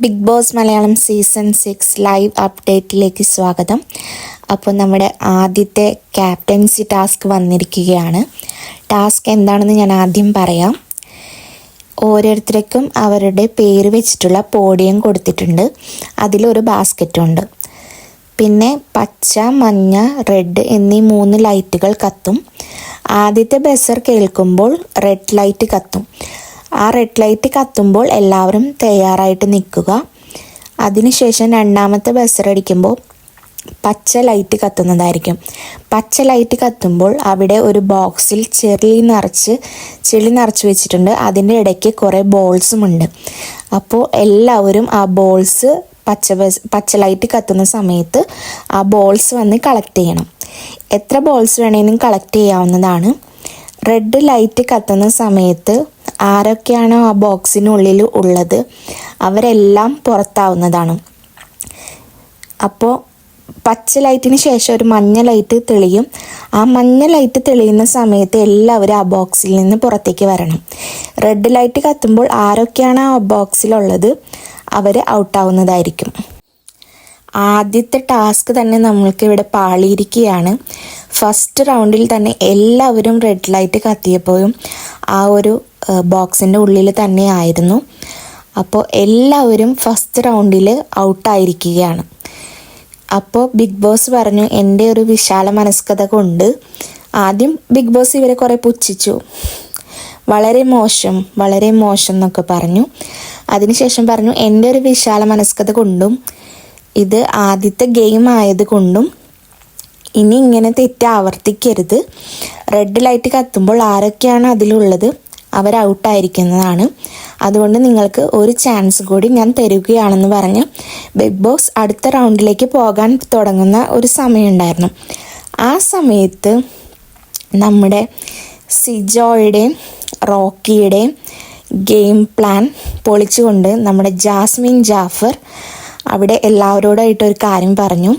Big Boss Malayalam season 6 live അപ്ഡേറ്റിലേക്ക് സ്വാഗതം. അപ്പോൾ നമ്മുടെ ആദ്യത്തെ ക്യാപ്റ്റൻസി ടാസ്ക് വന്നിരിക്കുകയാണ്. ടാസ്ക് എന്താണെന്ന് ഞാൻ ആദ്യം പറയാം. ഓരോരുത്തർക്കും അവരുടെ പേര് വെച്ചിട്ടുള്ള പോഡിയം കൊടുത്തിട്ടുണ്ട്. അതിലൊരു ബാസ്ക്കറ്റുണ്ട്. പിന്നെ പച്ച, മഞ്ഞ, റെഡ് എന്നീ 3 ലൈറ്റുകൾ കത്തും. ആദ്യത്തെ ബസർ കേൾക്കുമ്പോൾ റെഡ് ലൈറ്റ് കത്തും. ആ റെഡ് ലൈറ്റ് കത്തുമ്പോൾ എല്ലാവരും തയ്യാറായിട്ട് നിൽക്കുക. അതിനുശേഷം രണ്ടാമത്തെ ബസർ അടിക്കുമ്പോൾ പച്ച ലൈറ്റ് കത്തുന്നതായിരിക്കും. പച്ച ലൈറ്റ് കത്തുമ്പോൾ അവിടെ ഒരു ബോക്സിൽ ചെളി നിറച്ച് വെച്ചിട്ടുണ്ട്. അതിൻ്റെ ഇടയ്ക്ക് കുറേ ബോൾസുമുണ്ട്. അപ്പോൾ എല്ലാവരും ആ ബോൾസ് പച്ച ലൈറ്റ് കത്തുന്ന സമയത്ത് ആ ബോൾസ് വന്ന് കളക്ട് ചെയ്യണം. എത്ര ബോൾസ് വേണമെങ്കിലും കളക്ട് ചെയ്യാവുന്നതാണ്. റെഡ് ലൈറ്റ് കത്തുന്ന സമയത്ത് ആരൊക്കെയാണോ ആ ബോക്സിനുള്ളിൽ ഉള്ളത് അവരെല്ലാം പുറത്താവുന്നതാണ്. അപ്പോൾ പച്ച ലൈറ്റിന് ശേഷം ഒരു മഞ്ഞ ലൈറ്റ് തെളിയും. ആ മഞ്ഞ ലൈറ്റ് തെളിയുന്ന സമയത്ത് എല്ലാവരും ആ ബോക്സിൽ നിന്ന് പുറത്തേക്ക് വരണം. റെഡ് ലൈറ്റ് കത്തുമ്പോൾ ആരൊക്കെയാണ് ആ ബോക്സിലുള്ളത് അവർ ഔട്ടാവുന്നതായിരിക്കും. ആദ്യത്തെ ടാസ്ക് തന്നെ നമ്മൾക്ക് ഇവിടെ പാളിയിരിക്കുകയാണ്. ഫസ്റ്റ് റൗണ്ടിൽ തന്നെ എല്ലാവരും റെഡ് ലൈറ്റ് കത്തിയപ്പോഴും ആ ഒരു ബോക്സിൻ്റെ ഉള്ളിൽ തന്നെ ആയിരുന്നു. അപ്പോൾ എല്ലാവരും ഫസ്റ്റ് റൗണ്ടിൽ ഔട്ടായിരിക്കുകയാണ്. അപ്പോൾ ബിഗ് ബോസ് പറഞ്ഞു, എൻ്റെ ഒരു വിശാല മനസ്കത കൊണ്ട് ആദ്യം ബിഗ് ബോസ് ഇവരെ കുറേ പുച്ഛിച്ചു. വളരെ മോശം എന്നൊക്കെ പറഞ്ഞു. അതിനുശേഷം പറഞ്ഞു, എൻ്റെ ഒരു വിശാല മനസ്കത കൊണ്ടും ഇത് ആദ്യത്തെ ഗെയിം ആയതുകൊണ്ടും ഇനി ഇങ്ങനെ തെറ്റ് ആവർത്തിക്കരുത്. റെഡ് ലൈറ്റ് കത്തുമ്പോൾ ആരൊക്കെയാണ് അതിലുള്ളത് അവർ ഔട്ടായിരിക്കുന്നതാണ്. അതുകൊണ്ട് നിങ്ങൾക്ക് ഒരു ചാൻസ് കൂടി ഞാൻ തരുകയാണെന്ന് പറഞ്ഞ് ബിഗ് ബോസ് അടുത്ത റൗണ്ടിലേക്ക് പോകാൻ തുടങ്ങുന്ന ഒരു സമയമുണ്ടായിരുന്നു. ആ സമയത്ത് നമ്മുടെ സിജോയുടെയും റോക്കിയുടെയും ഗെയിം പ്ലാൻ പൊളിച്ചുകൊണ്ട് നമ്മുടെ ജാസ്മിൻ ജാഫർ അവിടെ എല്ലാവരോടായിട്ടൊരു കാര്യം പറഞ്ഞു.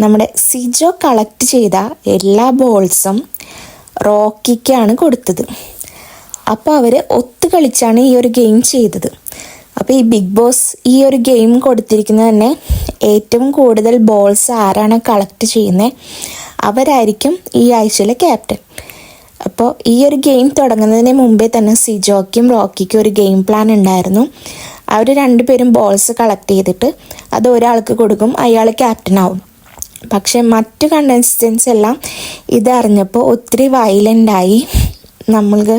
നമ്മുടെ സിജോ കളക്ട് ചെയ്ത എല്ലാ ബോൾസും റോക്കിക്കാണ് കൊടുത്തത്. അപ്പോൾ അവർ ഒത്തു കളിച്ചാണ് ഈ ഒരു ഗെയിം ചെയ്തത്. അപ്പോൾ ഈ ബിഗ് ബോസ് ഈ ഒരു ഗെയിം കൊടുത്തിരിക്കുന്നത് തന്നെ ഏറ്റവും കൂടുതൽ ബോൾസ് ആരാണ് കളക്ട് ചെയ്യുന്നത് അവരായിരിക്കും ഈ ആഴ്ചയിലെ ക്യാപ്റ്റൻ. അപ്പോൾ ഈ ഒരു ഗെയിം തുടങ്ങുന്നതിന് മുമ്പേ തന്നെ സിജോയ്ക്കും റോക്കിക്കും ഒരു ഗെയിം പ്ലാൻ ഉണ്ടായിരുന്നു. അവർ രണ്ടുപേരും ബോൾസ് കളക്ട് ചെയ്തിട്ട് അത് ഒരാൾക്ക് കൊടുക്കും, അയാൾ ക്യാപ്റ്റനാവും. പക്ഷെ മറ്റു കണ്ടസ്റ്റൻസ് എല്ലാം ഇതറിഞ്ഞപ്പോൾ ഒത്തിരി വയലൻ്റായി. നമ്മൾക്ക്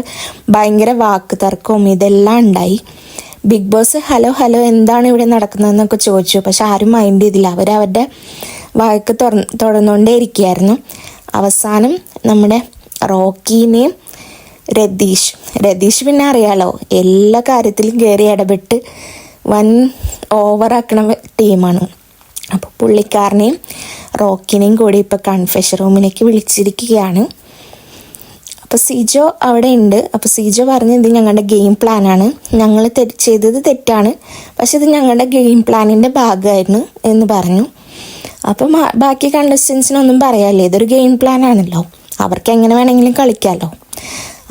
ഭയങ്കര വാക്ക് തർക്കവും ഇതെല്ലാം ഉണ്ടായി. ബിഗ് ബോസ് ഹലോ എന്താണ് ഇവിടെ നടക്കുന്നതെന്നൊക്കെ ചോദിച്ചു. പക്ഷെ ആരും മൈൻഡ് ചെയ്തില്ല. അവരവരുടെ വാക്ക് തുറന്നുകൊണ്ടേ ഇരിക്കുകയായിരുന്നു. അവസാനം നമ്മുടെ റോക്കിനെയും രതീഷ് പിന്നെ അറിയാലോ, എല്ലാ കാര്യത്തിലും കയറി ഇടപെട്ട് വൻ ഓവറാക്കണ ടീമാണ്. അപ്പോൾ പുള്ളിക്കാരനെയും റോക്കിനെയും കൂടി ഇപ്പോൾ കൺഫെഷൻ റൂമിലേക്ക് വിളിച്ചിരിക്കുകയാണ്. അപ്പോൾ സിജോ അവിടെ ഉണ്ട്. അപ്പോൾ സിജോ പറഞ്ഞു, ഇത് ഞങ്ങളുടെ ഗെയിം പ്ലാനാണ്, ഞങ്ങൾ ചെയ്തത് തെറ്റാണ്, പക്ഷെ ഇത് ഞങ്ങളുടെ ഗെയിം പ്ലാനിൻ്റെ ഭാഗമായിരുന്നു എന്ന് പറഞ്ഞു. അപ്പം ബാക്കി കണ്ടസ്റ്റൻസിനൊന്നും പറയാമല്ലേ, ഇതൊരു ഗെയിം പ്ലാൻ ആണല്ലോ, അവർക്ക് എങ്ങനെ വേണമെങ്കിലും കളിക്കാമല്ലോ.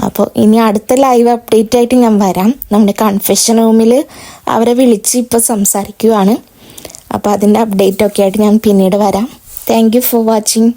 അപ്പോൾ ഇനി അടുത്ത ലൈവ് അപ്ഡേറ്റ് ആയിട്ട് ഞാൻ വരാം. നമ്മുടെ കൺഫെഷൻ റൂമിൽ അവരെ വിളിച്ച് ഇപ്പോൾ സംസാരിക്കുകയാണ്. അപ്പോൾ അതിൻ്റെ അപ്ഡേറ്റ് ഒക്കെ ആയിട്ട് ഞാൻ പിന്നീട് വരാം. Thank you for watching.